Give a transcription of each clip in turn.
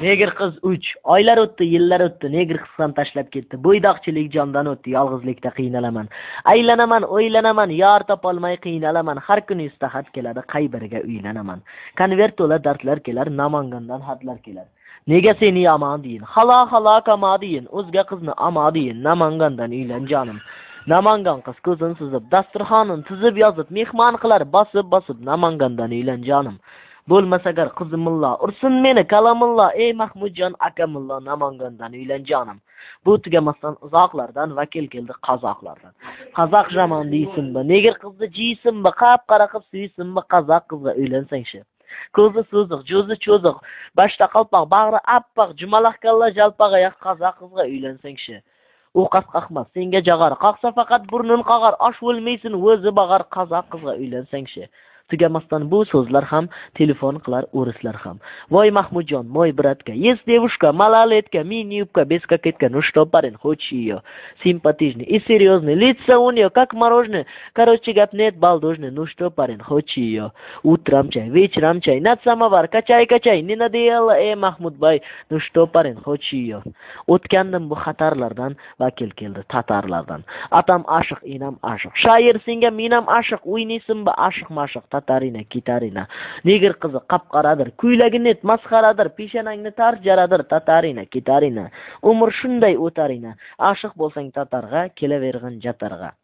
Negr qiz 3. Oylar o'tdi, yillar o'tdi, negr qiz ham tashlab ketdi. Bo'ydoqchilik jondan o'tdi, yolg'izlikda qiynalaman. Aylanaman, o'ylanaman, yor topolmay qiynalaman. Har kuni istahat keladi, qay biriga uylanaman. Konvert to'la dardlar kelar, Namangandan xatlar kelar. Nega seni yomon deyin, xalo kamo deyin, o'zga qizni amo deyin, Namangandan uylan jonim. Namangan qiz ko'zin suzib, dasturxonin tuzib yozib, mehmon qilar bosib, Namangandan uylan jonim. Bo'lmasa agar qizimillo, ursin meni kalamillo, ey Mahmudjon akamillo, Namangandan uylan jonim. Bu tugamasdan uzoqlardan vakil keldi qozoqlardan. Qozoq jamon deysinmi, negr qizni jiysinmi, qap-qara qilib suysinmi, qozoq qizga uylansangchi. Ko'zi so'ziq, jo'zi cho'ziq, boshda qalpoq, bag'ri appoq, jumalaq kalla jalpoq oyoq qozoq qizga uylansangchi. U qasqaqmas, senga jag'ar, qaqsa faqat burnun qag'ar, osh bo'lmaysin, o'zi bag'ar, qozoq qizga uylansangchi. Tugamasdan bu so'zlar ham telefon qilar o'rislar ham. Voy Mahmudjon, moy bratка, есть девушка, малолетка, мини-юбка, без кокетка, ну что, парень, хочешь ее? Симпатичный и серьезный, лица у нее как мороженое, короче, гап нет, балдожный, ну что, парень, хочешь ее? Утром чай, вечером чай, над самовар, качай, не надоело, Mahmud boy, ну что, парень, хочешь ее? O'tgandim bu xatarlardan, vakil keldi tatarlardan. Atam ashiq, inam ashiq, shoir senga menam ashiq, o'ynaysin bu ashiq-mashiq. Tatarina, gitarina. Negr qizi qap-qaradir, kuylagi net masxaradir, peshanangni tars jaradir, Tatarina, gitarina. Umr shunday o'tarina. Ashiq bo'lsang tatarga, kelaverg'in jatarga.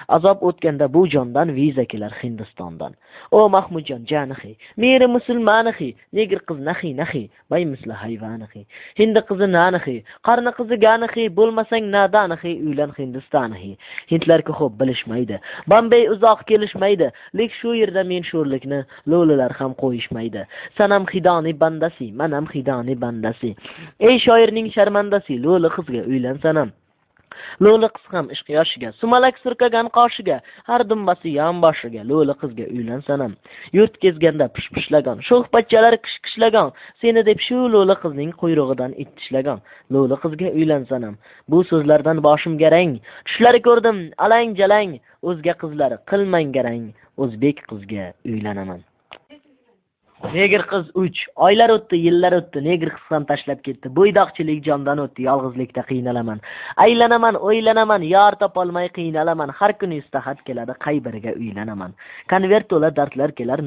Azob o'tganda bu jondan viza kelar Hindistondan. O Mahmudjon janihi, meri musulmanihi, negr qiz nahi, bay misli hayvanihi. Hind qizi nanihi, qarni qizi ganihi, bo'lmasang nadanihi, uylan Hindistonihi. Hindlarga xo'p bilishmaydi, Bombay uzoq kelishmaydi, lek shu yerda men sho'rlikni lo'lilar ham qo'yishmaydi. Sanam xidoni bandasi, manam xidoni bandasi. Ey shoirning sharmandasi, lo'li qizga uylan sanam. Lo'li qiz ham ishq yoshiga, sumalak surkagan qoshiga, har dumbasi yonboshiga, lo'li qizga uylansanam. Yurt kezganda pishpishlagan, sho'xpachchalar qishqishlagan, seni deb shu lo'li qizning quyrug'idan ittishlagan, lo'li qizga uylansanam. Bu so'zlardan boshim garang, tushlari ko'rdim alang-jalang, o'zga qizlar qilmang garang, o'zbek qizga uylanaman. Negr qiz 3. Oylar o'tdi, yillar o'tdi, negr qiz ham tashlab ketdi. Bo'ydoqchilik jondan o'tdi, yolg'izlikda qiynalaman. Aylanaman, o'ylanaman, yor topolmay qiynalaman. Har kuni istahat keladi, qay biriga uylanaman. Konvert to'la dardlar kelar.